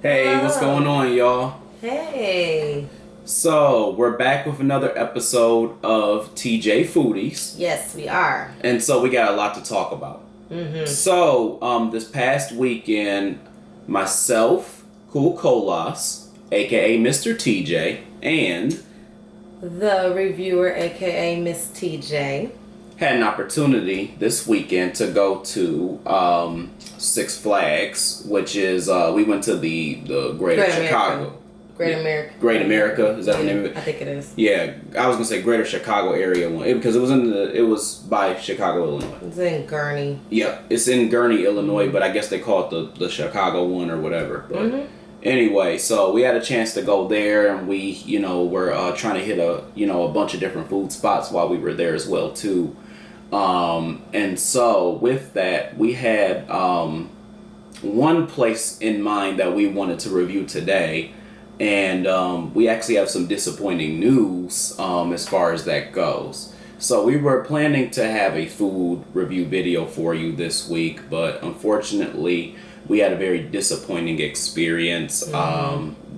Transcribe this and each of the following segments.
Hey, Hello. what's going on, y'all? Hey. So, we're back with another episode of TJ Foodies. Yes, we are. And so, we got a lot to talk about. So, this past weekend, myself, Cool Colas, aka Mr. TJ, and The Reviewer, aka Miss TJ. had an opportunity this weekend to go to Six Flags, which is, we went to the Greater Chicago. Great America. Great America, is that the name of it? I think it is. Yeah, I was gonna say Greater Chicago area one because it was by Chicago, Illinois. It's in Gurney. Yep, it's in Gurney, Illinois, but I guess they call it the Chicago one or whatever. But anyway, so we had a chance to go there, and we were trying to hit a bunch of different food spots while we were there as well too. And so with that, we had one place in mind that we wanted to review today. And we actually have some disappointing news as far as that goes. So we were planning to have a food review video for you this week, but unfortunately we had a very disappointing experience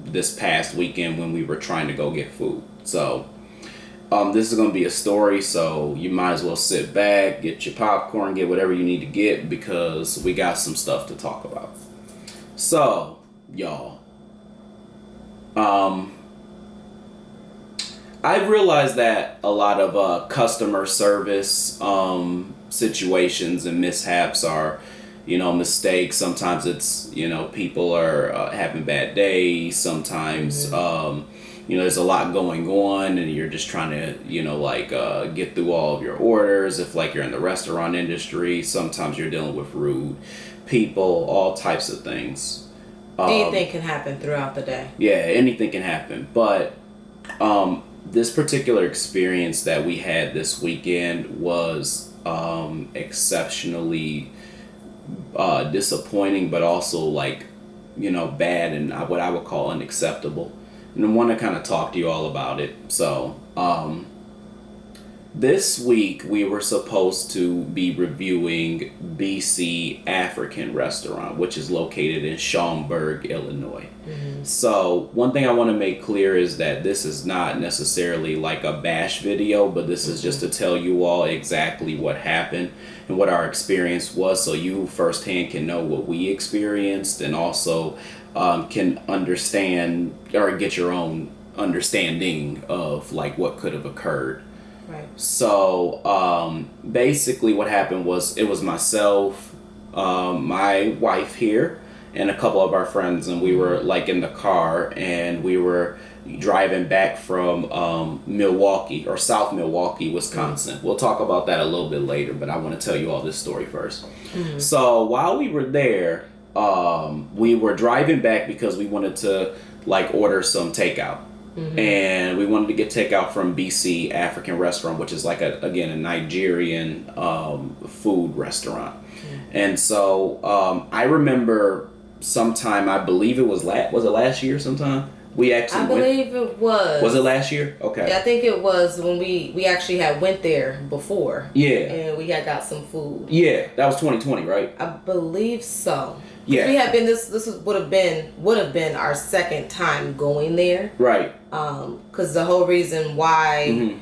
this past weekend when we were trying to go get food. So this is going to be a story, so you might as well sit back, get your popcorn, get whatever you need to get, because we got some stuff to talk about. So, y'all. I've realized that a lot of customer service situations and mishaps are, mistakes. Sometimes it's, people are having bad days. Sometimes, there's a lot going on and you're just trying to, get through all of your orders. If you're in the restaurant industry, sometimes you're dealing with rude people, all types of things. Anything can happen throughout the day. Yeah, anything can happen. But this particular experience that we had this weekend was exceptionally disappointing, but also bad and what I would call unacceptable. And I want to kind of talk to you all about it. So this week we were supposed to be reviewing BC African Restaurant, which is located in Schaumburg, Illinois. So one thing I want to make clear is that this is not necessarily like a bash video, but this is just to tell you all exactly what happened and what our experience was, so you firsthand can know what we experienced and also can understand or get your own understanding of what could have occurred. Right. So basically what happened was it was myself, my wife here, and a couple of our friends, and we were in the car, and we were driving back from Milwaukee or South Milwaukee, Wisconsin. We'll talk about that a little bit later, but I want to tell you all this story first. So while we were there, we were driving back because we wanted to order some takeout. And we wanted to get takeout from BC African Restaurant, which is a Nigerian food restaurant. And so I remember sometime, I believe it was was it last year sometime? We actually I believe it was. Was it last year? Okay. Yeah, I think it was when we actually had went there before. Yeah. And we had got some food. Yeah, that was 2020, right? I believe so. Yeah. We had been would have been our second time going there. Right. Because the whole reason why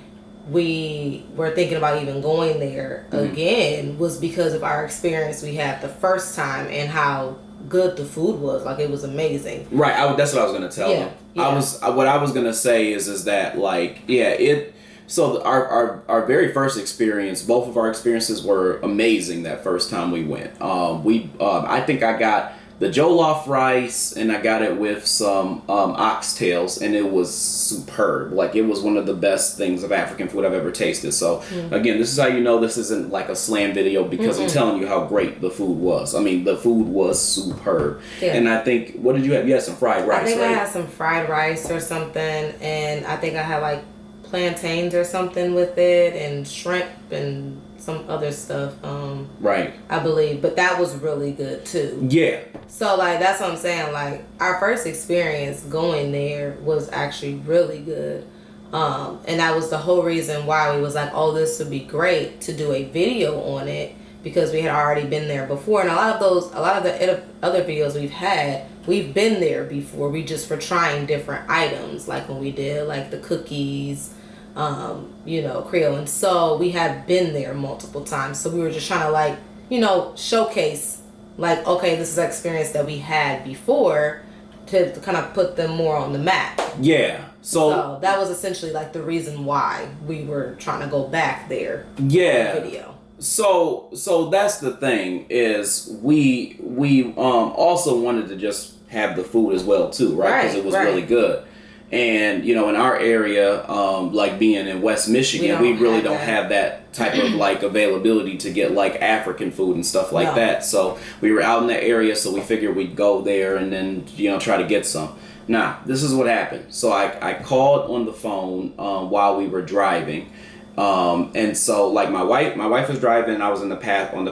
we were thinking about even going there again was because of our experience we had the first time and how good the food was. It was amazing. Right. That's what I was gonna tell them. Yeah. What I was gonna say is that So our very first experience, both of our experiences were amazing that first time we went. I think I got the jollof rice and I got it with some oxtails, and it was superb. It was one of the best things of African food I've ever tasted. So again, this is how you know this isn't a slam video, because I'm telling you how great the food was. I mean, the food was superb. Yeah. And I think, what did you have? You had some fried rice, I think right? I had some fried rice or something, and I think I had plantains or something with it, and shrimp and some other stuff. Right. I believe, but that was really good too. Yeah. So that's what I'm saying. Our first experience going there was actually really good. And that was the whole reason why we was oh, this would be great to do a video on it, because we had already been there before. And a lot of the other videos we've been there before. We just were trying different items, like when we did like the cookies, Creole. And so we had been there multiple times. So we were just trying to like, showcase like, okay, this is an experience that we had before to kind of put them more on the map. Yeah. So that was essentially like the reason why we were trying to go back there. Yeah. In the video. So that's the thing is we also wanted to just have the food as well too, right? Because it was really good. And in our area, like being in West Michigan, we really don't have that type of like availability to get like African food and stuff like that. So we were out in that area, so we figured we'd go there and then try to get some. Now, this is what happened. So I called on the phone while we were driving. And so like my wife was driving and I was on the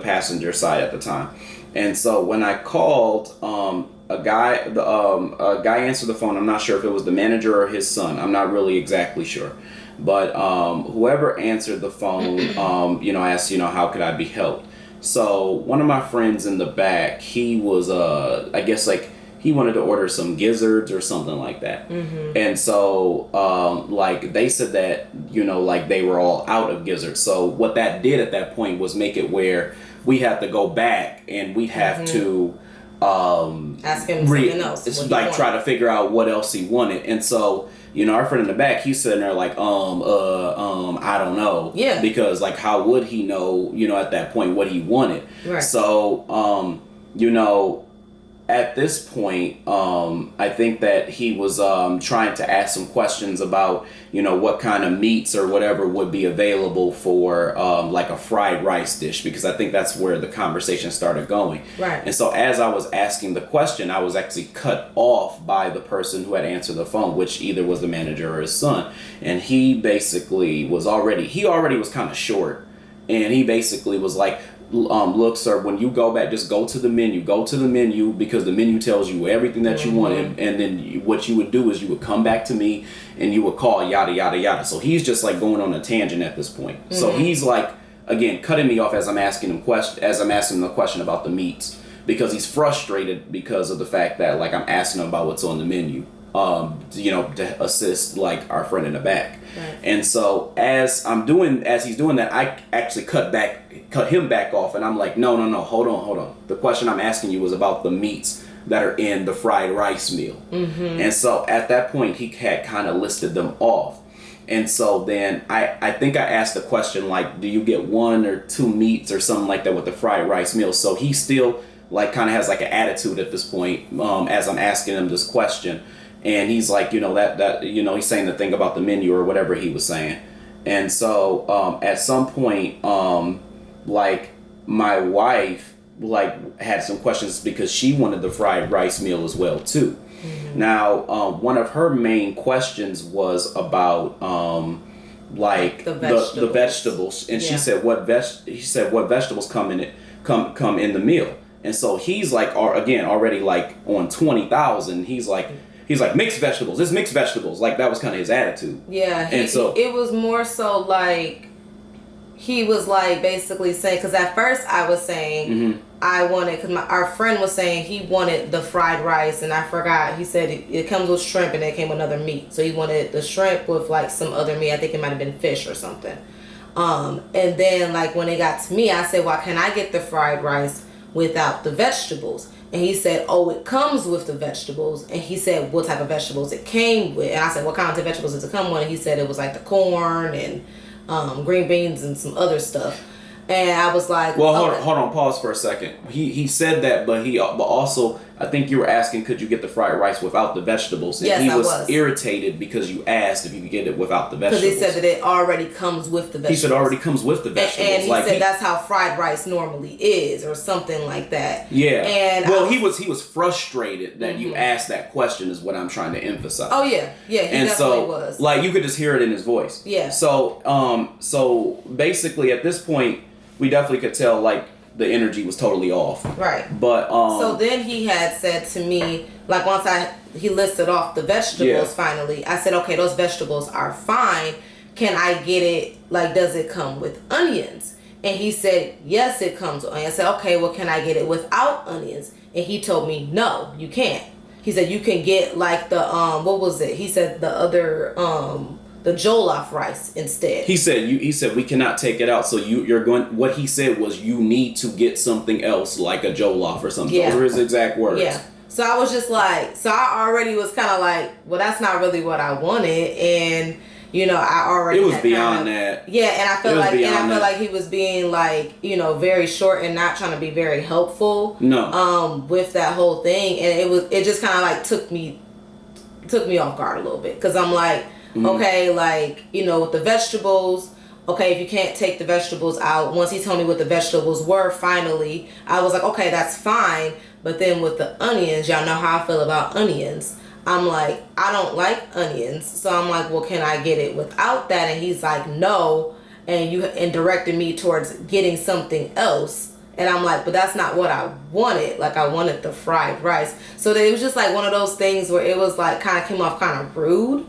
passenger side at the time. And so when I called, a guy answered the phone. I'm not sure if it was the manager or his son. I'm not really exactly sure. But whoever answered the phone, asked, how could I be helped? So one of my friends in the back, he was, I guess like he wanted to order some gizzards or something like that. Mm-hmm. And so like they said that, like they were all out of gizzards. So what that did at that point was make it where we had to go back and we have to ask him something else. It's like try to figure out what else he wanted. And so, our friend in the back, he's sitting there like, I don't know. Yeah. Because like how would he know, at that point what he wanted? Right. So, at this point, I think that he was trying to ask some questions about, what kind of meats or whatever would be available for like a fried rice dish, because I think that's where the conversation started going. Right. And so as I was asking the question, I was actually cut off by the person who had answered the phone, which either was the manager or his son. And he basically was already kind of short. And he basically was like, look, sir, when you go back, just go to the menu, because the menu tells you everything that you want. And then what you would do is you would come back to me and you would call yada, yada, yada. So he's just like going on a tangent at this point. Mm-hmm. So he's like, again, cutting me off as I'm asking him the question about the meats, because he's frustrated because of the fact that like I'm asking him about what's on the menu. To assist like our friend in the back. Right. And so as he's doing that, I actually cut him back off, and I'm like, no, hold on. The question I'm asking you was about the meats that are in the fried rice meal. Mm-hmm. And so at that point, he had kind of listed them off. And so then I think I asked the question like, do you get 1 or 2 meats or something like that with the fried rice meal? So he still like kind of has like an attitude at this point as I'm asking him this question. And he's like, he's saying the thing about the menu or whatever he was saying. And so at some point, like my wife like had some questions because she wanted the fried rice meal as well too. Mm-hmm. Now, one of her main questions was about like the vegetables, and she said what vegetables come in the meal. And so he's like, already like on 20,000. He's like, mixed vegetables. It's mixed vegetables. Like, that was kind of his attitude. Yeah. And so it was more so like, he was like basically saying, because at first I was saying, mm-hmm. I wanted, because our friend was saying he wanted the fried rice, and I forgot. He said it comes with shrimp and it came with another meat. So he wanted the shrimp with like some other meat. I think it might have been fish or something. And then like when it got to me, I said, well, can I get the fried rice without the vegetables? And he said, oh, it comes with the vegetables. And he said, what type of vegetables it came with. And I said, what kind of vegetables does it come with? And he said it was like the corn and green beans and some other stuff. And I was like, well, hold on, pause for a second. He said that, but also, I think you were asking, could you get the fried rice without the vegetables? And yes, he was irritated because you asked if you could get it without the vegetables. Because he said that it already comes with the vegetables. He said it already comes with the vegetables. And he said that's how fried rice normally is, or something like that. Yeah. And he was frustrated that mm-hmm. you asked that question, is what I'm trying to emphasize. Oh yeah, he definitely was. Like, you could just hear it in his voice. Yeah. So basically at this point, we definitely could tell like the energy was totally off. Right. But so then he had said to me, like once he listed off the vegetables finally, I said, okay, those vegetables are fine. Can I get it, like, does it come with onions? And he said, yes, it comes with onions. I said, okay, well, can I get it without onions? And he told me, no, you can't. He said, you can get like the, what was it? He said the other, the jollof rice instead. He said we cannot take it out. So you're going. What he said was you need to get something else like a jollof or something. Yeah. Those were his exact words. Yeah. So I was just like, so I already was kind of like, well, that's not really what I wanted, and I already. It was beyond that. Yeah, and I felt like he was being like, very short and not trying to be very helpful. No. With that whole thing, and it just kind of like took me off guard a little bit, because I'm like. Okay, like, with the vegetables, okay, if you can't take the vegetables out, once he told me what the vegetables were, finally, I was like, okay, that's fine. But then with the onions, y'all know how I feel about onions. I'm like, I don't like onions. So I'm like, well, can I get it without that? And he's like, no. And directed me towards getting something else. And I'm like, but that's not what I wanted. Like, I wanted the fried rice. So it was just like one of those things where it was like kind of came off kind of rude.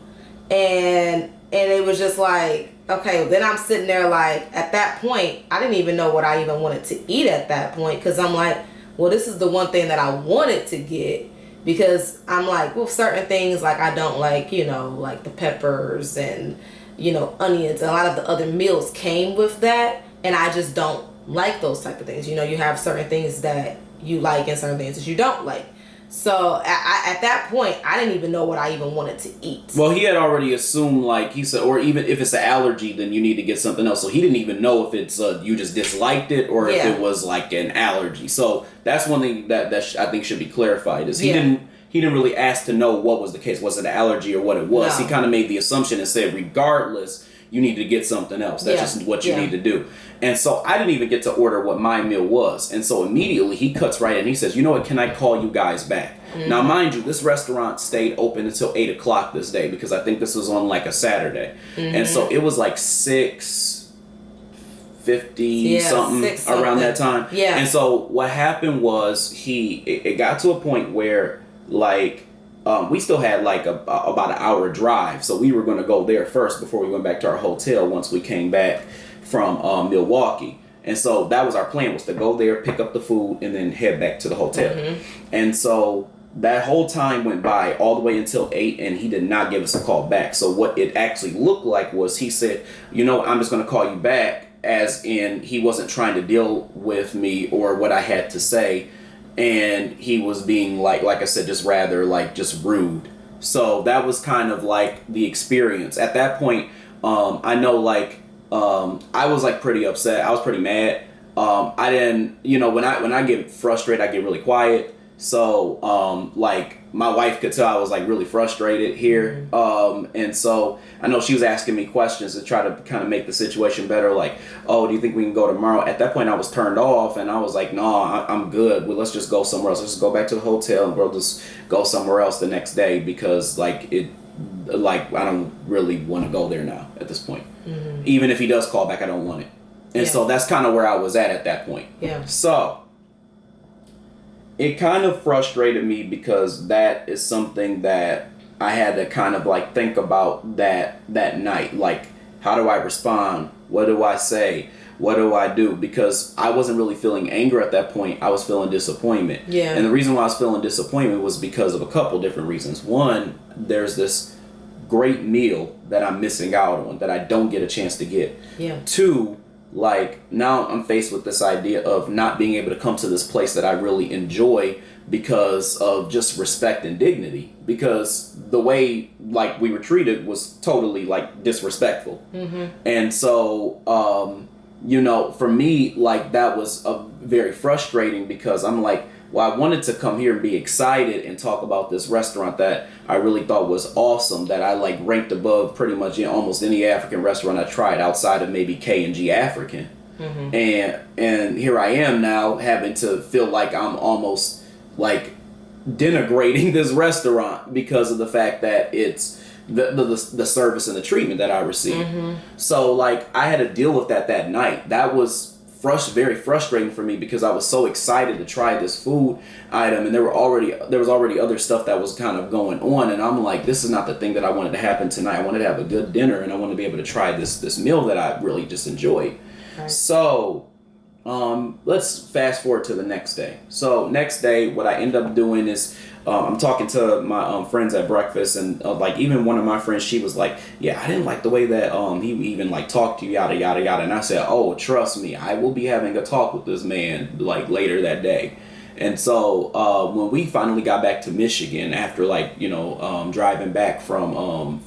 And it was just like, okay, then I'm sitting there like, at that point, I didn't even know what I even wanted to eat at that point, because I'm like, well, this is the one thing that I wanted to get, because I'm like, well, certain things, like I don't like, like the peppers and, onions, and a lot of the other meals came with that, and I just don't like those type of things. You have certain things that you like and certain things that you don't like. So at that point, I didn't even know what I even wanted to eat. Well, he had already assumed, like he said, or even if it's an allergy, then you need to get something else. So he didn't even know if it's you just disliked it or if it was like an allergy. So that's one thing that I think should be clarified is he didn't really ask to know what was the case. Was it an allergy or what it was? No. He kind of made the assumption and said, regardless, you need to get something else. That's just what you need to do. And so I didn't even get to order what my meal was. And so immediately he cuts right in. He says, you know what, can I call you guys back? Mm-hmm. Now, mind you, this restaurant stayed open until 8 o'clock this day, because I think this was on like a Saturday. Mm-hmm. And so it was like 6:50 something around that time. Yeah. And so what happened was it got to a point where like, we still had like about an hour drive. So we were going to go there first before we went back to our hotel once we came back from Milwaukee. And so that was our plan, was to go there, pick up the food, and then head back to the hotel. Mm-hmm. And so that whole time went by all the way until 8, and he did not give us a call back. So what it actually looked like was he said, I'm just going to call you back, as in he wasn't trying to deal with me or what I had to say. And he was being like I said, just rather like just rude. So that was kind of like the experience. At that point, I know like I was like pretty upset. I was pretty mad. I didn't, when I get frustrated, I get really quiet. So like my wife could tell I was like really frustrated here. Mm-hmm. And so I know she was asking me questions to try to kind of make the situation better. Like, oh, do you think we can go tomorrow? At that point I was turned off, and I was like, no, I'm good. Well, let's just go somewhere else. Let's just go back to the hotel, and we'll just go somewhere else the next day, because like I don't really want to go there now at this point. Mm-hmm. Even if he does call back, I don't want it. And so that's kind of where I was at that point. Yeah. So it kind of frustrated me, because that is something that I had to kind of like think about that night. Like, how do I respond? What do I say? What do I do? Because I wasn't really feeling anger at that point. I was feeling disappointment. Yeah. And the reason why I was feeling disappointment was because of a couple different reasons. One, there's this great meal that I'm missing out on, that I don't get a chance to get. Yeah. Two, like now I'm faced with this idea of not being able to come to this place that I really enjoy because of just respect and dignity, because the way like we were treated was totally like disrespectful. Mm-hmm. And so for me, like that was very frustrating, because I'm like, well, I wanted to come here and be excited and talk about this restaurant that I really thought was awesome, that I like ranked above pretty much almost any African restaurant I tried outside of maybe K&G African. Mm-hmm. And here I am now having to feel like I'm almost like denigrating this restaurant because of the fact that it's the service and the treatment that I received. Mm-hmm. So like I had to deal with that night. That was very frustrating for me, because I was so excited to try this food item, and there was already other stuff that was kind of going on, and I'm like, this is not the thing that I wanted to happen tonight. I wanted to have a good dinner, and I wanted to be able to try this meal that I really just enjoyed. Okay. So, let's fast forward to the next day. So next day, what I end up doing is I'm talking to my friends at breakfast, and like even one of my friends, she was like, "Yeah, I didn't like the way that he even like talked to you, yada yada yada." And I said, "Oh, trust me, I will be having a talk with this man like later that day." And so when we finally got back to Michigan after driving back from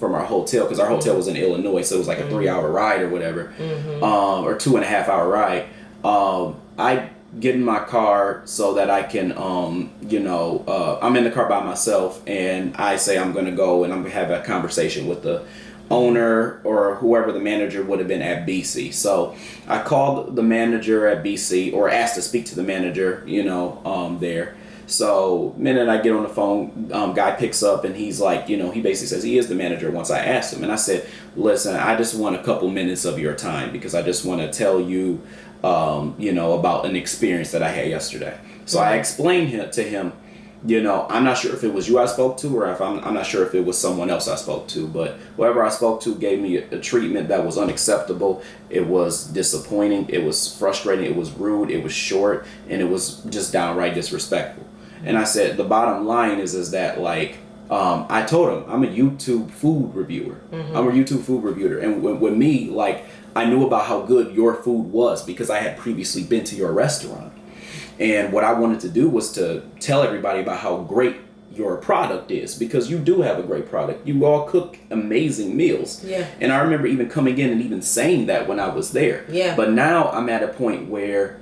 our hotel, because our hotel was in Illinois, so it was like a 3-hour ride or whatever, or 2.5-hour ride. I get in my car so that I can, I'm in the car by myself, and I say I'm going to go and I'm going to have a conversation with the owner or whoever the manager would have been at BC. So I called the manager at BC, or asked to speak to the manager, there. So minute I get on the phone, guy picks up and he's like, he basically says he is the manager once I asked him. And I said, listen, I just want a couple minutes of your time because I just want to tell you, about an experience that I had yesterday. So I explained to him, I'm not sure if it was you I spoke to, or if I'm not sure if it was someone else I spoke to, but whoever I spoke to gave me a treatment that was unacceptable. It was disappointing. It was frustrating. It was rude. It was short, and it was just downright disrespectful. And I said, the bottom line is that I told him I'm a YouTube food reviewer. I'm a YouTube food reviewer. And with me, I knew about how good your food was because I had previously been to your restaurant. And what I wanted to do was to tell everybody about how great your product is, because you do have a great product. You all cook amazing meals. Yeah. And I remember even coming in and even saying that when I was there. Yeah. But now I'm at a point where,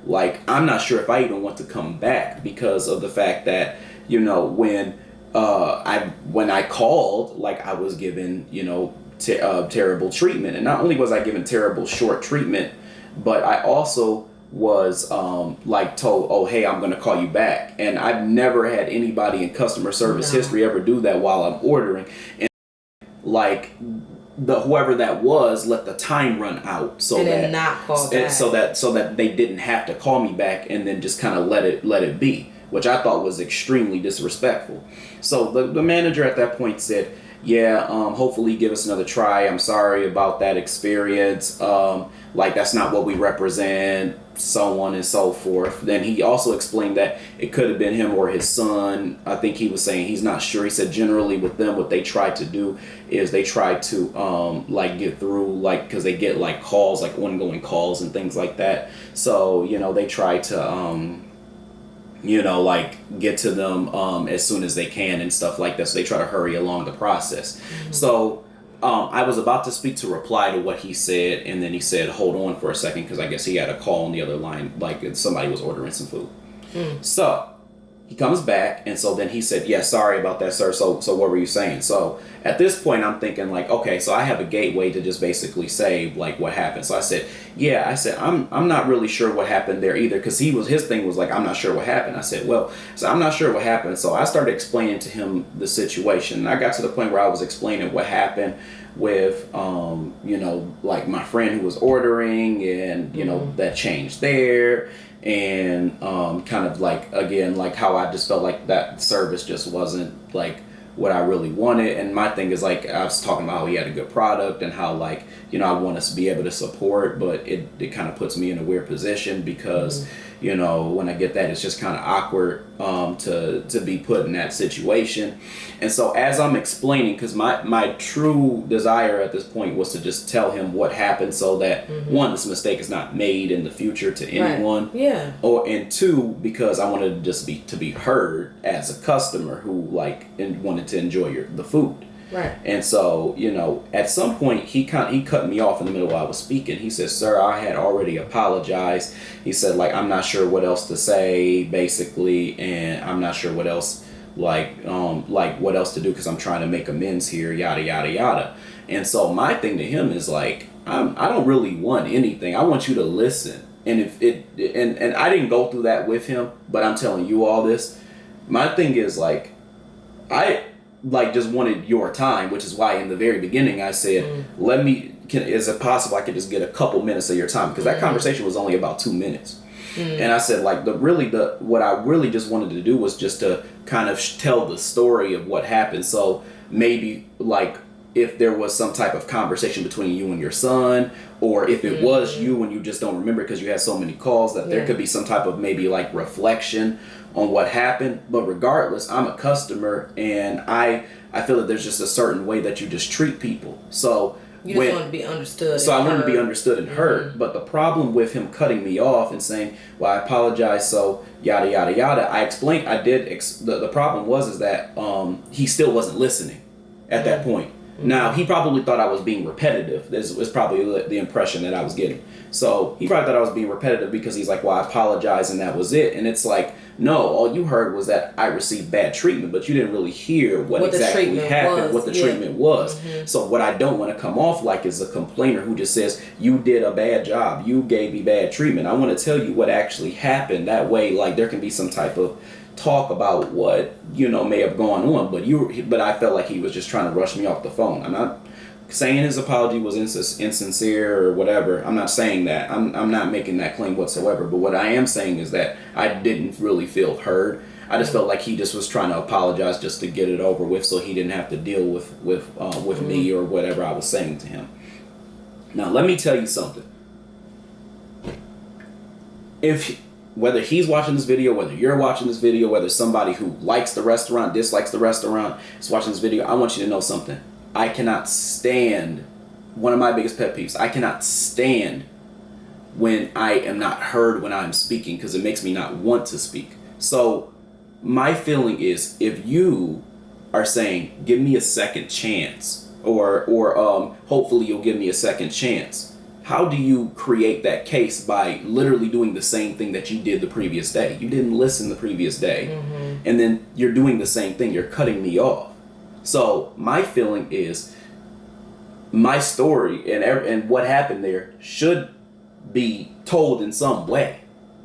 I'm not sure if I even want to come back because of the fact that, when I called, I was given, terrible treatment. And not only was I given terrible short treatment, but I also was told, oh, hey, I'm going to call you back. And I've never had anybody in customer service history ever do that while I'm ordering. And whoever that was let the time run out so that not call back. so that they didn't have to call me back and then just kind of let it be, which I thought was extremely disrespectful. So the manager at that point said, yeah, hopefully give us another try. I'm sorry about that experience. That's not what we represent, so on and so forth. Then he also explained that it could have been him or his son. I think he was saying he's not sure. He said generally with them, what they try to do is they try to get through, because they get calls, ongoing calls and things like that. So, they try to get to them as soon as they can and stuff like that. So they try to hurry along the process. So I was about to speak to reply to what he said, and then he said, hold on for a second, because I guess he had a call on the other line, somebody was ordering some food. So he comes back, and so then he said, yeah, sorry about that, sir. So what were you saying? So at this point, I'm thinking okay, so I have a gateway to just basically say what happened. So I said, I'm not really sure what happened there either, because his thing was I'm not sure what happened. I said, I'm not sure what happened. So I started explaining to him the situation. I got to the point where I was explaining what happened with my friend who was ordering, and that changed there. And kind of again how I just felt that service just wasn't what I really wanted. And my thing is I was talking about how he had a good product and how I want us to be able to support, but it kind of puts me in a weird position because when I get that, it's just kind of awkward to be put in that situation. And so as I'm explaining, because my true desire at this point was to just tell him what happened so that one, this mistake is not made in the future to anyone. Right. Yeah. And two, because I wanted to just be heard as a customer who and wanted to enjoy the food. Right. And so, at some point he cut me off in the middle while I was speaking. He said, sir, I had already apologized. He said, I'm not sure what else to say, basically, and I'm not sure what else, what else to do because I'm trying to make amends here, yada, yada, yada. And so my thing to him is I don't really want anything. I want you to listen. And and I didn't go through that with him, but I'm telling you all this. My thing is I just wanted your time, which is why in the very beginning I said, is it possible I could just get a couple minutes of your time? Because that conversation was only about 2 minutes. And I said, what I really just wanted to do was just to kind of tell the story of what happened. So maybe if there was some type of conversation between you and your son, or if it was you and you just don't remember because you had so many calls, that there could be some type of maybe like reflection on what happened. But regardless, I'm a customer, and I feel that there's just a certain way that you just treat people. So you just want to be understood. So I want to be understood and heard. But the problem with him cutting me off and saying, well, I apologize, so yada, yada, yada. I explained, the problem was that he still wasn't listening at that point. Now, he probably thought I was being repetitive. This was probably the impression that I was getting. So he probably thought I was being repetitive because he's like, well, I apologize, and that was it. And it's like, no, all you heard was that I received bad treatment, but you didn't really hear what exactly happened, what the treatment was. So what I don't want to come off like is a complainer who just says, you did a bad job, you gave me bad treatment. I want to tell you what actually happened. That way, like, there can be some type of talk about what, may have gone on, but I felt like he was just trying to rush me off the phone. I'm not saying his apology was insincere or whatever. I'm not saying that. I'm not making that claim whatsoever. But what I am saying is that I didn't really feel heard. I just felt like he just was trying to apologize just to get it over with, so he didn't have to deal with me or whatever I was saying to him. Now, let me tell you something. Whether he's watching this video, whether you're watching this video, whether somebody who likes the restaurant, dislikes the restaurant, is watching this video, I want you to know something. I cannot stand, one of my biggest pet peeves, I cannot stand when I am not heard when I'm speaking, because it makes me not want to speak. So my feeling is, if you are saying, give me a second chance, or hopefully you'll give me a second chance, how do you create that case by literally doing the same thing that you did the previous day? You didn't listen the previous day, and then you're doing the same thing. You're cutting me off. So my feeling is, my story and what happened there should be told in some way.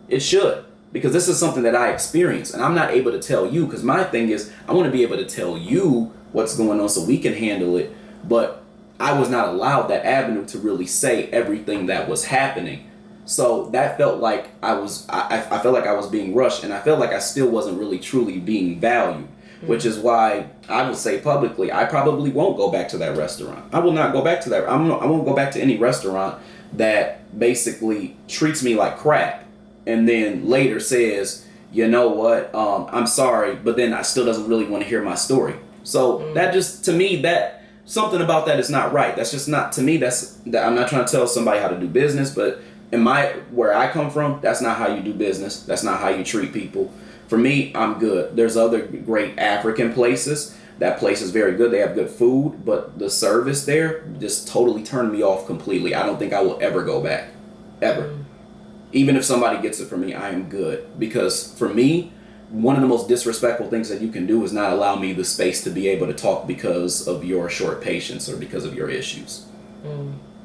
It should, because this is something that I experienced, and I'm not able to tell you, because my thing is, I want to be able to tell you what's going on so we can handle it, but I was not allowed that avenue to really say everything that was happening. So that felt like I felt like I was being rushed, and I felt like I still wasn't really truly being valued, which is why I will say publicly, I probably won't go back to that restaurant. I will not go back to that. I won't go back to any restaurant that basically treats me like crap and then later says, you know what, I'm sorry, but then I still doesn't really want to hear my story. So that just, to me, that something about that is not right. That's just not, to me, that I'm not trying to tell somebody how to do business, but where I come from, that's not how you do business. That's not how you treat people. For me, I'm good. There's other great African places. That place is very good. They have good food, but the service there just totally turned me off completely. I don't think I will ever go back. Ever. Even if somebody gets it from me, I am good. Because for me, one of the most disrespectful things that you can do is not allow me the space to be able to talk because of your short patience or because of your issues.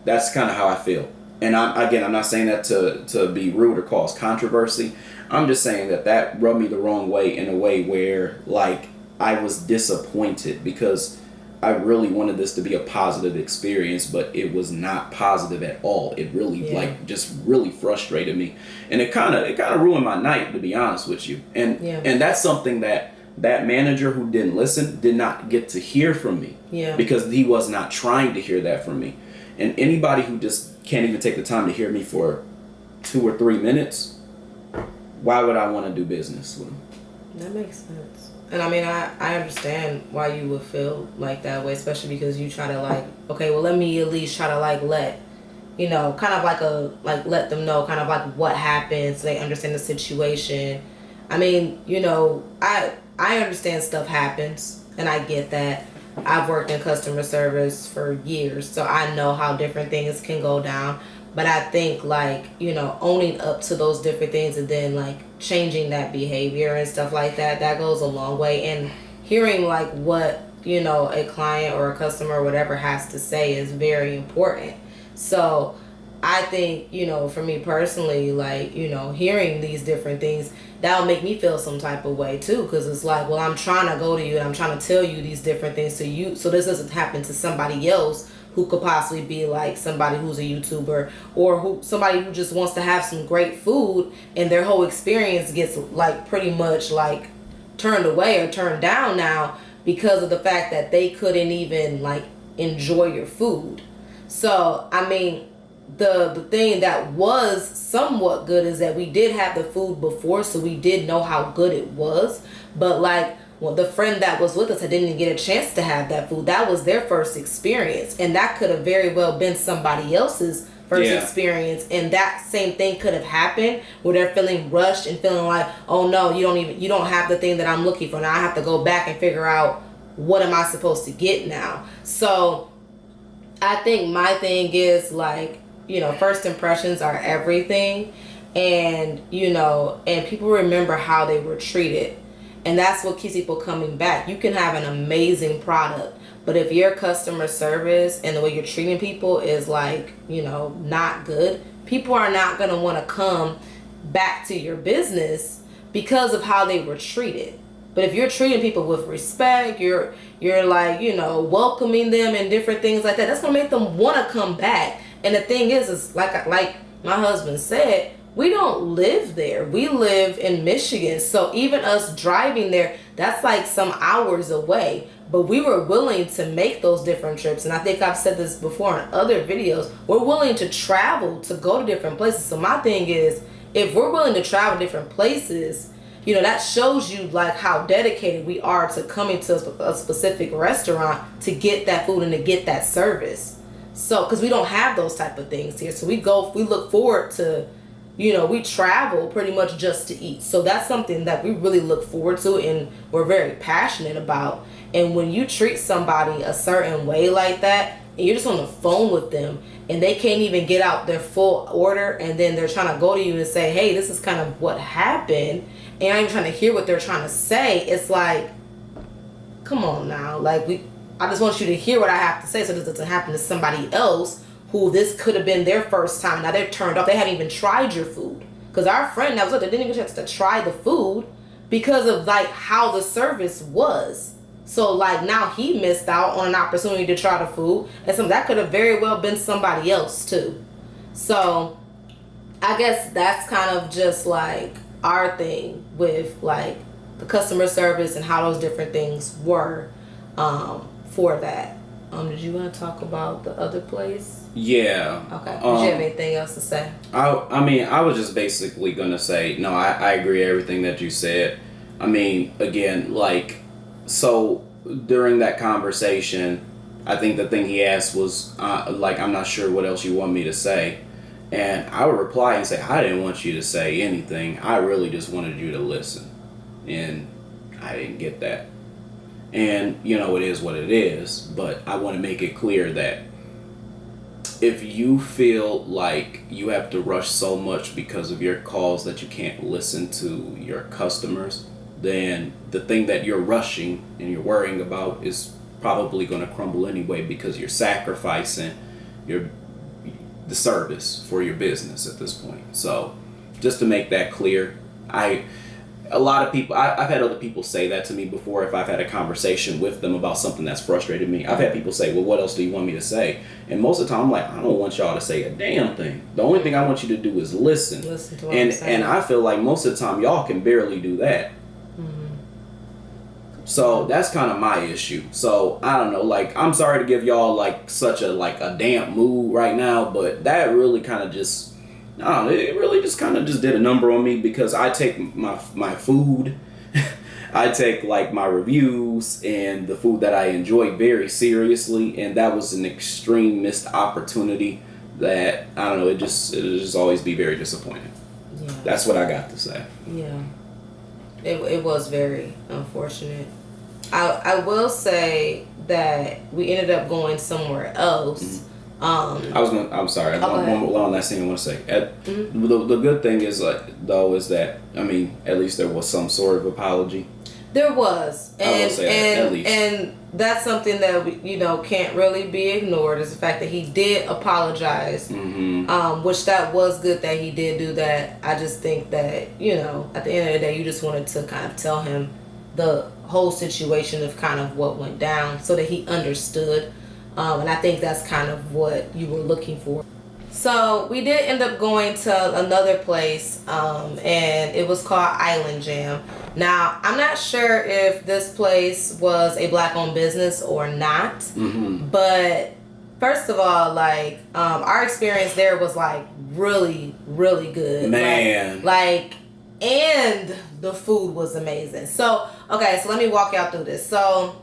That's kind of how I feel. And I'm not saying that to be rude or cause controversy. I'm just saying that rubbed me the wrong way, in a way where, like, I was disappointed because I really wanted this to be a positive experience, but it was not positive at all. It really just really frustrated me, and it kind of ruined my night, to be honest with you. And that's something that manager who didn't listen did not get to hear from me, because he was not trying to hear that from me. And anybody who just can't even take the time to hear me for 2 or 3 minutes, why would I want to do business with them? That makes sense. And I mean, I understand why you would feel like that way, especially because you try to, like, okay, well, let me at least try to, like, let them know kind of like what happened so they understand the situation. I mean, I understand stuff happens, and I get that. I've worked in customer service for years, so I know how different things can go down. But I think, like, owning up to those different things and then, like, changing that behavior and stuff like that, that goes a long way. And hearing, like, what, a client or a customer or whatever has to say is very important. So I think, for me personally, like, hearing these different things, that'll make me feel some type of way too, because it's like, well, I'm trying to go to you and I'm trying to tell you these different things to you, so this doesn't happen to somebody else who could possibly be like somebody who's a YouTuber, or somebody who just wants to have some great food, and their whole experience gets, like, pretty much, like, turned away or turned down now because of the fact that they couldn't even, like, enjoy your food. So, I mean, the thing that was somewhat good is that we did have the food before, so we did know how good it was. But like, well, the friend that was with us, I didn't get a chance to have that food. That was their first experience, and that could have very well been somebody else's first experience, and that same thing could have happened where they're feeling rushed and feeling like, oh no, you don't have the thing that I'm looking for. Now I have to go back and figure out what am I supposed to get now. So I think my thing is like, first impressions are everything, and and people remember how they were treated. And that's what keeps people coming back. You can have an amazing product, but if your customer service and the way you're treating people is like, not good, people are not going to want to come back to your business because of how they were treated. But if you're treating people with respect, you're like, welcoming them and different things like that, that's going to make them want to come back. And the thing is like my husband said, we don't live there. We live in Michigan. So even us driving there, that's like some hours away. But we were willing to make those different trips. And I think I've said this before in other videos. We're willing to travel to go to different places. So my thing is, if we're willing to travel to different places, that shows you like how dedicated we are to coming to a specific restaurant to get that food and to get that service. So, because we don't have those type of things here. So we look forward to, we travel pretty much just to eat. So that's something that we really look forward to and we're very passionate about. And when you treat somebody a certain way like that, and you're just on the phone with them and they can't even get out their full order, and then they're trying to go to you and say, hey, this is kind of what happened, and I'm even trying to hear what they're trying to say, it's like, come on now. Like, I just want you to hear what I have to say so this doesn't happen to somebody else who this could have been their first time. Now they're turned off. They hadn't even tried your food. Because our friend that was up there didn't even get a chance to try the food because of like how the service was. So like now he missed out on an opportunity to try the food. And that could have very well been somebody else too. So I guess that's kind of just like our thing with like the customer service and how those different things were for that. Did you want to talk about the other place? Yeah. Okay. Did you have anything else to say? I mean, I was just basically going to say, no, I agree everything that you said. I mean, again, like, so during that conversation, I think the thing he asked was, like, I'm not sure what else you want me to say. And I would reply and say, I didn't want you to say anything. I really just wanted you to listen. And I didn't get that. And, it is what it is. But I want to make it clear that if you feel like you have to rush so much because of your calls that you can't listen to your customers, then the thing that you're rushing and you're worrying about is probably going to crumble anyway, because you're sacrificing the service for your business at this point. So just to make that clear, a lot of people, I've had other people say that to me before if I've had a conversation with them about something that's frustrated me. I've had people say, well, what else do you want me to say? And most of the time I'm like, I don't want y'all to say a damn thing. The only thing I want you to do is listen. Listen to what I'm saying. And I feel like most of the time y'all can barely do that. So that's kind of my issue. So I don't know, like, I'm sorry to give y'all like such a damp mood right now, but that really kind of just, I don't know, it really just kind of just did a number on me, because I take my food, I take like my reviews and the food that I enjoy very seriously, and that was an extreme missed opportunity that, I don't know, it'll just always be very disappointing. Yeah. That's what I got to say. Yeah. It was very unfortunate. I will say that we ended up going somewhere else. I'm sorry. One last thing I want to say. The good thing is, is that, I mean, at least there was some sort of apology. There was, and that's something that we, can't really be ignored, is the fact that he did apologize. Which that was good that he did do that. I just think that, at the end of the day, you just wanted to kind of tell him the whole situation of kind of what went down so that he understood. And I think that's kind of what you were looking for. So we did end up going to another place, and it was called Island Jam. Now, I'm not sure if this place was a black-owned business or not, but first of all, like, our experience there was, like, really, really good. Man. And the food was amazing. So, okay, so let me walk y'all through this. So,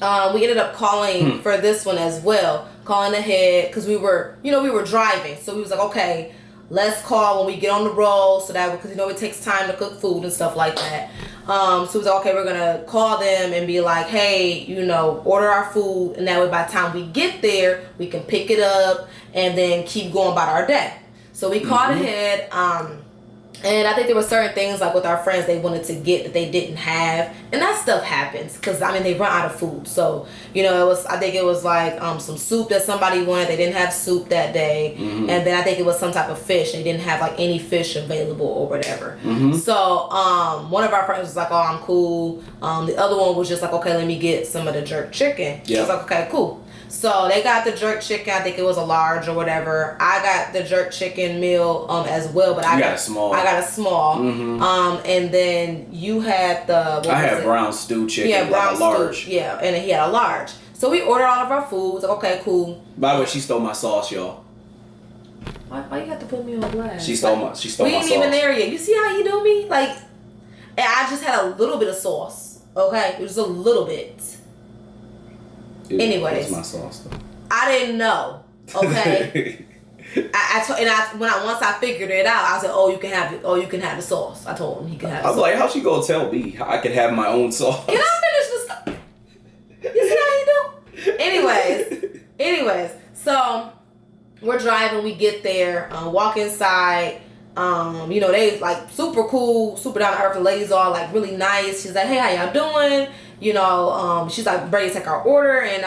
we ended up calling for this one as well, calling ahead, because we were driving. So we was like, okay, let's call when we get on the road, so that, because it takes time to cook food and stuff like that. So we was like, okay, we're gonna call them and be like, hey, order our food, and that way by the time we get there, we can pick it up and then keep going about our day. So we called ahead. And I think there were certain things, like with our friends, they wanted to get that they didn't have, and that stuff happens because they run out of food. So I think it was like some soup that somebody wanted. They didn't have soup that day, and then I think it was some type of fish. They didn't have like any fish available or whatever. So one of our friends was like, "Oh, I'm cool." The other one was just like, "Okay, let me get some of the jerk chicken." She was like, "Okay, cool." So they got the jerk chicken. I think it was a large or whatever. I got the jerk chicken meal as well, but I got a small. I got a small. And then you had the. I had brown stew chicken. Yeah, brown like a large. stew. Yeah, and he had a large. So we ordered all of our food. Like, okay, cool. By the way, she stole my sauce, y'all. Why you have to put me on blast? She stole my sauce. We ain't even there yet. You see how you do me? Like, and I just had a little bit of sauce. Okay, it was a little bit. Anyways, it's my sauce though. I didn't know. Okay. Once I figured it out, I said, "Oh, you can have it. Oh, you can have the sauce." I told him he can have. I was like, "How's she gonna tell me I could have my own sauce?" Can I finish this? You see how you do? Anyways, so we're driving. We get there. Walk inside. They like super cool, super down to earth. The ladies are like really nice. She's like, "Hey, how y'all doing?" She's like ready to take our order, and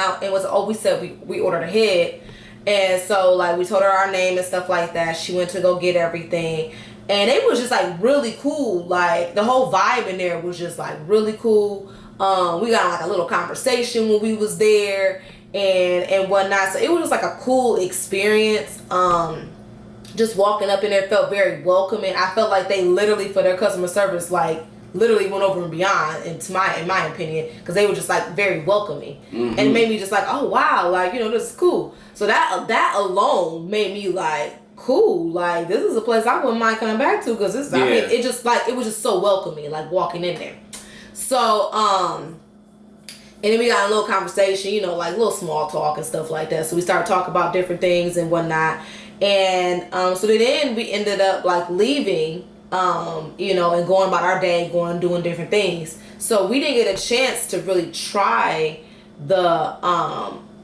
we said we ordered ahead, and so like we told her our name and stuff like that. She went to go get everything, and it was just like really cool. Like the whole vibe in there was just like really cool. We got like a little conversation when we was there and whatnot. So it was just like a cool experience. Just walking up in there felt very welcoming. I felt like they literally, for their customer service, like literally went over and beyond, in my opinion, because they were just like very welcoming, and it made me just like, oh wow, like this is cool. So that alone made me like, cool, like this is a place I wouldn't mind coming back to, because this it was just so welcoming, like walking in there. So and then we got a little conversation, like little small talk and stuff like that. So we started talking about different things and whatnot, and so then we ended up like leaving. And going about our day, doing different things. So we didn't get a chance to really try this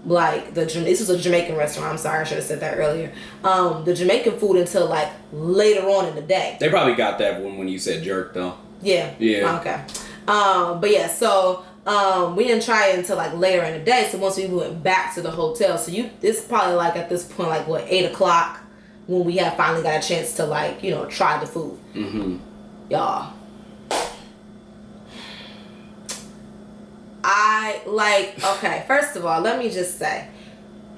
was a Jamaican restaurant. I'm sorry, I should have said that earlier. The Jamaican food until like later on in the day. They probably got that when you said jerk though. Yeah. Yeah. Okay. But yeah, so we didn't try it until like later in the day. So once we went back to the hotel, so it's probably like at this point like 8:00. When we had finally got a chance to like, try the food. Y'all. Okay, first of all, let me just say,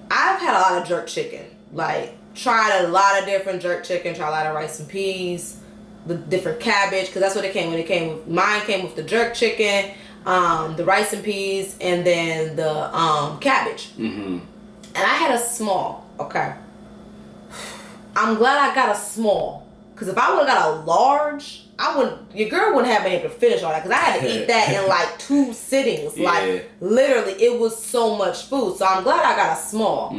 I've had a lot of jerk chicken. Like, tried a lot of different jerk chicken, tried a lot of rice and peas, the different cabbage, because that's what it came with. Mine came with the jerk chicken, the rice and peas, and then the cabbage. And I had a small, okay. I'm glad I got a small, because if I would have got a large, your girl wouldn't have been able to finish all that, because I had to eat that in like 2 sittings. Yeah. Like literally, it was so much food. So I'm glad I got a small,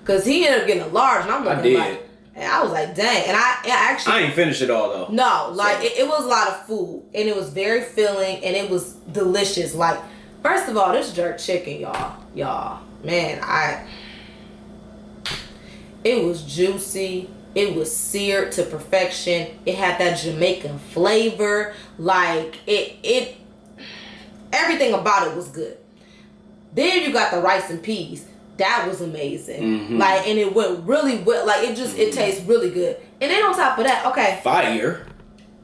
because he ended up getting a large, and I'm looking like, and I was like, dang. And I ain't finished it all though. No, like so. It was a lot of food, and it was very filling, and it was delicious. Like, first of all, this jerk chicken, y'all, man, it was juicy. It was seared to perfection. It had that Jamaican flavor. Like, it everything about it was good. Then you got the rice and peas. That was amazing. Like, and it went really well. Like, it tastes really good. And then on top of that, okay. Fire.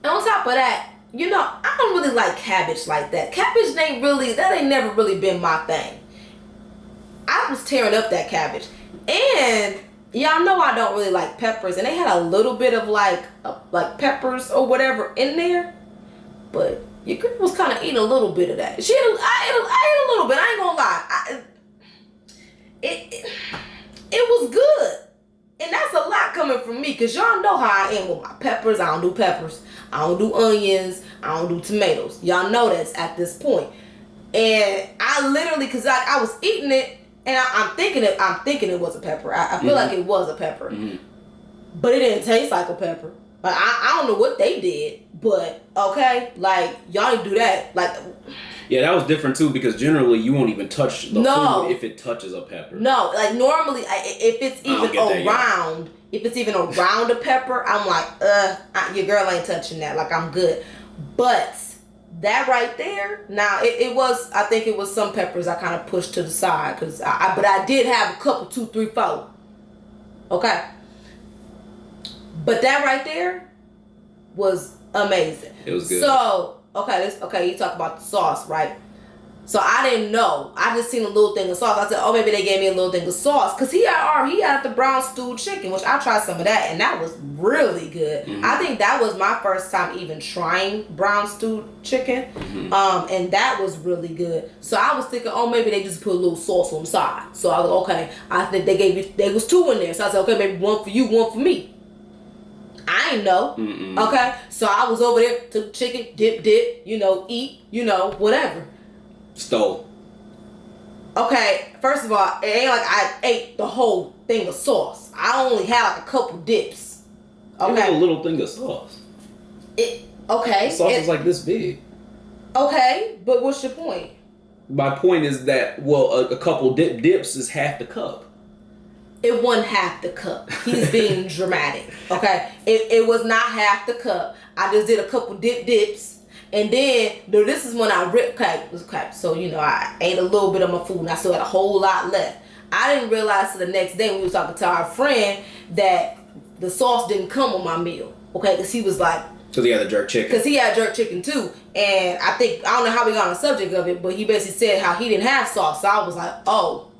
And on top of that, I don't really like cabbage like that. Cabbage ain't never really been my thing. I was tearing up that cabbage. And y'all know I don't really like peppers, and they had a little bit of like peppers or whatever in there, but your girl was kind of eating a little bit of that. I ate a little bit. I ain't gonna lie. It was good, and that's a lot coming from me, cause y'all know how I am with my peppers. I don't do peppers. I don't do onions. I don't do tomatoes. Y'all know that's at this point. And I literally, cause I was eating it, and I'm thinking it was a pepper. I feel like it was a pepper, but it didn't taste like a pepper. Like I don't know what they did, but okay, like y'all didn't do that. Like, yeah, that was different too, because generally you won't even touch the food if it touches a pepper. No, like normally if it's even around. If it's even around a pepper, I'm like, your girl ain't touching that. Like, I'm good. But that right there, now, it was, I think it was some peppers I kind of pushed to the side. But I did have a couple, 2, 3, 4. Okay. But that right there was amazing. It was good. So, you talk about the sauce, right? So I didn't know. I just seen a little thing of sauce. I said, oh, maybe they gave me a little thing of sauce. Because he had the brown stewed chicken, which I tried some of that, and that was really good. I think that was my first time even trying brown stewed chicken. And that was really good. So I was thinking, oh, maybe they just put a little sauce on the side. So I was like, okay. I think they was 2 in there. So I said, okay, maybe 1 for you, 1 for me. I ain't know. Okay. So I was over there, took chicken, dip, eat, whatever. Stole. Okay, first of all, it ain't like I ate the whole thing of sauce. I only had like a couple dips. Okay. It was a little thing of sauce. The sauce was like this big. Okay, but what's your point? My point is that, a couple dips is half the cup. It wasn't half the cup. He's being dramatic. Okay? It was not half the cup. I just did a couple dips. And then, this is when I ripped. Okay, so, I ate a little bit of my food, and I still had a whole lot left. I didn't realize till the next day when we was talking to our friend that the sauce didn't come on my meal. Okay, because he was like... Because he had the jerk chicken. Because he had jerk chicken, too. And I don't know how we got on the subject of it, but he basically said how he didn't have sauce. So I was like, oh.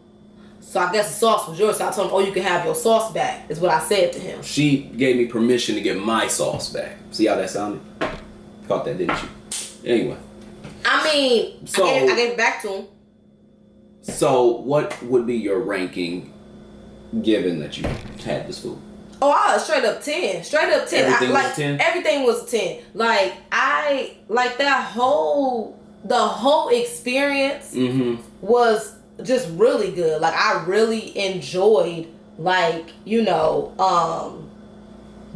So I guess the sauce was yours. So I told him, oh, you can have your sauce back, is what I said to him. She gave me permission to get my sauce back. See how that sounded? Caught that, didn't you? Anyway. I mean, so, I gave it back to him. So, what would be your ranking given that you had this food? Oh, I was straight up 10. Straight up 10. Everything was a 10? Everything was a 10. Like, the whole experience was just really good. Like, I really enjoyed,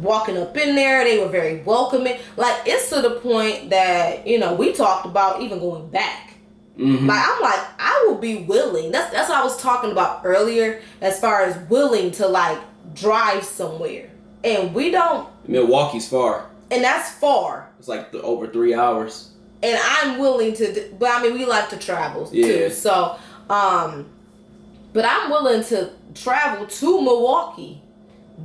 walking up in there. They were very welcoming. Like, it's to the point that, we talked about even going back. Like, I'm like, I will be willing. That's what I was talking about earlier, as far as willing to, drive somewhere. And we don't... Milwaukee's far. And that's far. It's like over 3 hours. And I'm willing to... But, I mean, we like to travel, too. So, but I'm willing to travel to Milwaukee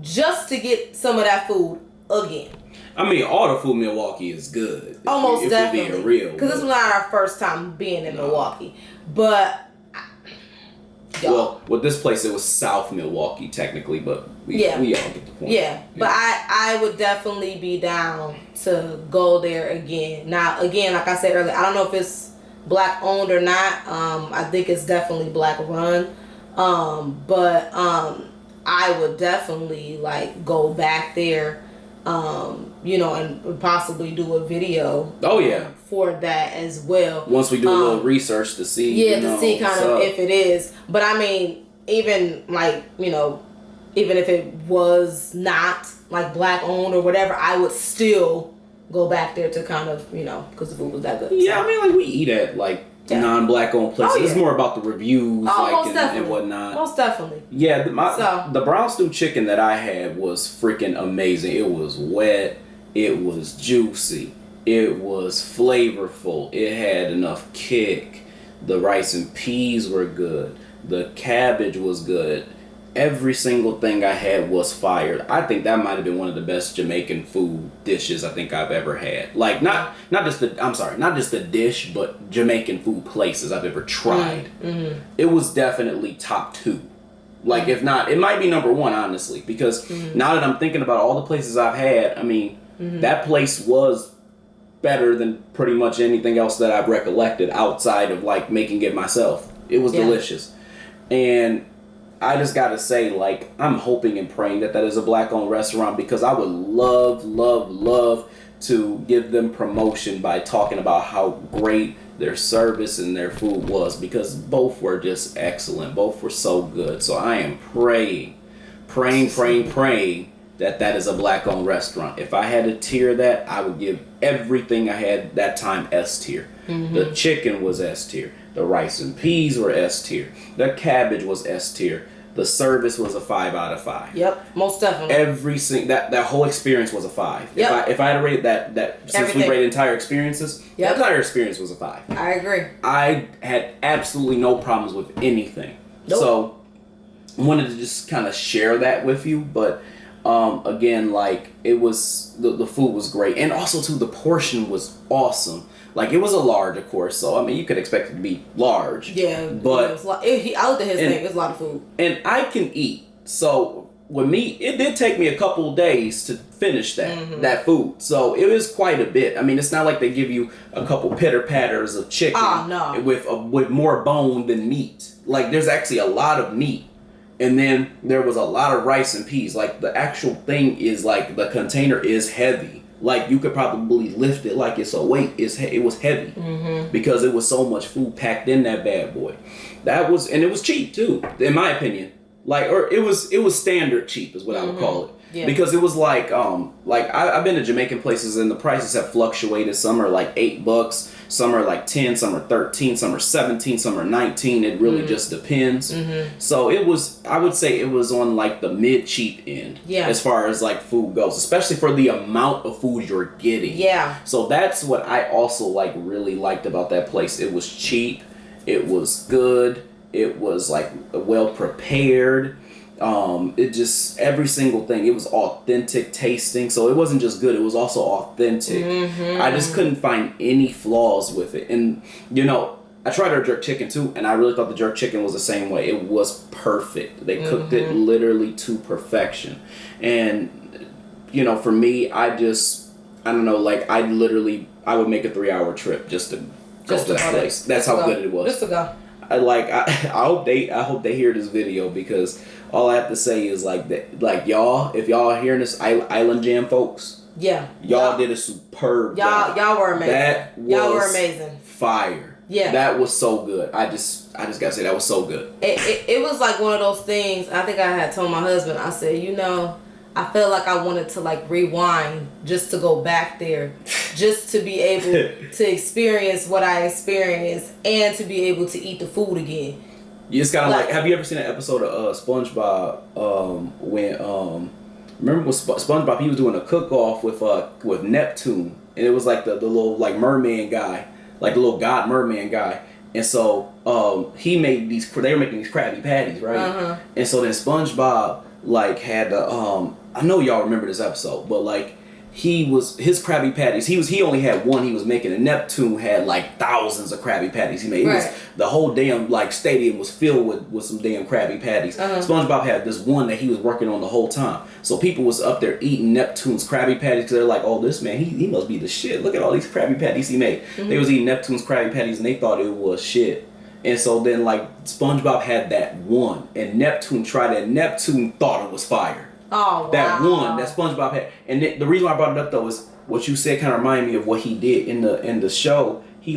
just to get some of that food again. I mean, all the food in Milwaukee is good. Almost definitely. If we're being real. Because this was not our first time being in Milwaukee. But... With this place, it was South Milwaukee, technically, but we all get the point. Yeah, but I would definitely be down to go there again. Now, again, like I said earlier, I don't know if it's black owned or not. I think it's definitely black run. But I would definitely go back there, and possibly do a video. Oh yeah. For that as well. Once we do a little research to see. To see kind of if it is. But I mean, even even if it was not black owned or whatever, I would still go back there to kind of because the food was that good. Yeah, so. I mean we eat at non-black owned places. It's more about the reviews and whatnot. Most definitely. Yeah, the brown stew chicken that I had was freaking amazing. It was wet. It was juicy. It was flavorful. It had enough kick. The rice and peas were good. The cabbage was good. Every single thing I had was fire. I think that might have been one of the best Jamaican food dishes I think I've ever had. Not just the dish, but Jamaican food places I've ever tried. It was definitely top 2. Like, if not, it might be number one, honestly, because now that I'm thinking about all the places I've had, I mean, that place was better than pretty much anything else that I've recollected outside of, like, making it myself. It was delicious. And I just gotta say, like, I'm hoping and praying that is a black-owned restaurant, because I would love, love, love to give them promotion by talking about how great their service and their food was, because both were just excellent. Both were so good. So I am praying that is a black-owned restaurant. If I had to tier that, I would give everything I had that time S tier. The chicken was S tier. The rice and peas were S tier. The cabbage was S tier. The service was a 5 out of 5. Yep, most definitely. That whole experience was a 5. Yep. If I had to rate that since Everything. we rated entire experiences, the entire experience was a 5. I agree. I had absolutely no problems with anything. Nope. So I wanted to just kind of share that with you, but again, like, it was the food was great, and also too, the portion was awesome. Like, it was a large, of course, so I mean, you could expect it to be large. Yeah, but I looked at his thing. It's a lot of food, and I can eat. So with me, it did take me a couple of days to finish that food. So it was quite a bit. I mean, it's not like they give you a couple pitter patters of chicken with more bone than meat. Like, there's actually a lot of meat. And then there was a lot of rice and peas. Like, the actual thing is, like, the container is heavy. Like, you could probably lift it like it's a weight. It was heavy because it was so much food packed in that bad boy. And it was cheap too, in my opinion. Like, or it was standard cheap is what I would call it. Yeah. Because it was like I've been to Jamaican places and the prices have fluctuated. Some are like $8, some are like 10, some are 13, some are 17, some are 19. It really just depends. So I would say it was on like the mid cheap end as far as like food goes, especially for the amount of food you're getting. Yeah. So that's what I also like really liked about that place. It was cheap, it was good, it was like well prepared. It just, every single thing, it was authentic tasting. So it wasn't just good, it was also authentic. I just couldn't find any flaws with it. And, you know, I tried their jerk chicken too, and I really thought the jerk chicken was the same way. It was perfect. They cooked it literally to perfection. And, you know, for me, I don't know, like, I would make a 3-hour trip just to go to that place. That's how good it was. Just to go. I hope they hear this video, because all I have to say is like y'all, if y'all are hearing this, Island Jam folks, y'all did a superb job. Y'all were amazing. Y'all were amazing. Fire. Yeah, that was so good. I just gotta say that was so good. It was like one of those things. I think I had told my husband. I said, you know, I felt like I wanted to like rewind just to go back there, just to be able to experience what I experienced and to be able to eat the food again. It's kind of like, have you ever seen an episode of SpongeBob when remember when SpongeBob, he was doing a cook-off with Neptune, and it was like the little like merman guy, like the little god merman guy, and so they were making these Krabby Patties, right? And so then SpongeBob like had the I know y'all remember this episode, but like his Krabby Patties, he only had one he was making, and Neptune had like thousands of Krabby Patties he made. The whole damn like stadium was filled with some damn Krabby Patties. SpongeBob had this one that he was working on the whole time. So people was up there eating Neptune's Krabby Patties because they're like, oh, this man, he must be the shit. Look at all these Krabby Patties he made. They was eating Neptune's Krabby Patties and they thought it was shit. And so then like SpongeBob had that one, and Neptune tried it, and Neptune thought it was fire. Oh, wow. That one that SpongeBob had. And the reason why I brought it up though is what you said kind of reminded me of what he did in the show. He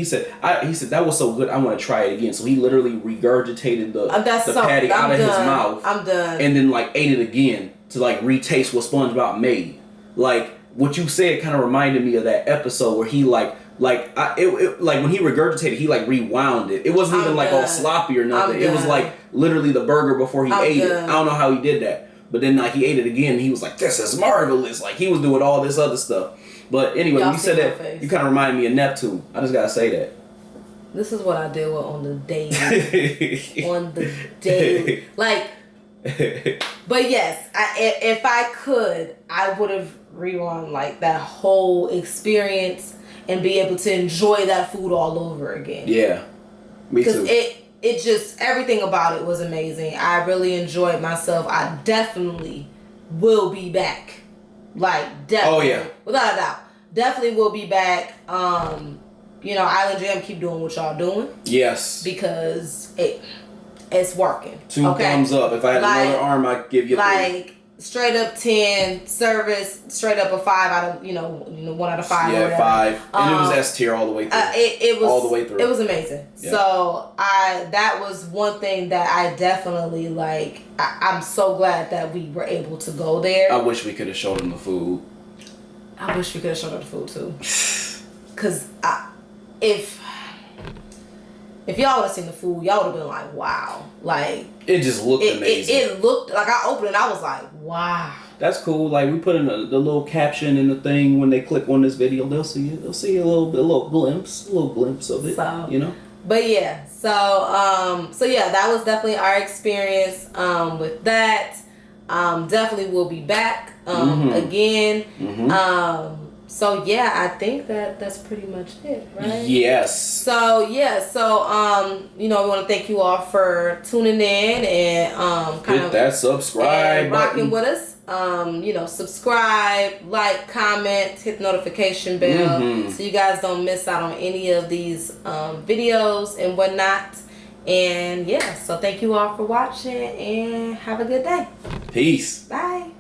said that was so good, I want to try it again. So he literally regurgitated the patty out of his mouth. I'm done. And then like ate it again to like retaste what SpongeBob made. Like what you said kind of reminded me of that episode where he like when he regurgitated, he like rewound it. It wasn't even like all sloppy or nothing. It was like literally the burger before he ate it. I don't know how he did that. But then like he ate it again and he was like, this is marvelous. Like he was doing all this other stuff. But anyway, when you said that, you kind of reminded me of Neptune. I just gotta say that. This is what I deal with on the daily. On the daily. Like, but yes, if I could, I would have rewound like that whole experience and be able to enjoy that food all over again. Yeah, me too. it just, everything about it was amazing. I really enjoyed myself. I definitely will be back. Like, definitely. Oh, yeah. Without a doubt. Definitely will be back. You know, Island Jam, keep doing what y'all doing. Yes. Because it's working. 2 thumbs up. If I had another arm, I'd give you 3. Like, straight up 10, service, straight up a 5 out of, 1 out of 5. Yeah, or whatever. 5. And it was S tier all the way through. It was all the way through. It was amazing. Yeah. So that was one thing that I definitely like. I'm so glad that we were able to go there. I wish we could have showed them the food. I wish we could have showed them the food too. Cause if y'all would have seen the food, y'all would have been like, wow. Like, it just looked amazing. It looked like, I opened it, I was like, wow. That's cool. Like, we put in the little caption in the thing when they click on this video, they'll see it. They'll see a little glimpse of it. So, you know. But yeah, so yeah, that was definitely our experience with that. Definitely will be back again. Mm-hmm. So yeah, I think that's pretty much it, right? Yes. So yeah, we want to thank you all for tuning in and hit that subscribe rocking button with us. Subscribe, like, comment, hit the notification bell so you guys don't miss out on any of these videos and whatnot. And yeah, so thank you all for watching and have a good day. Peace. Bye.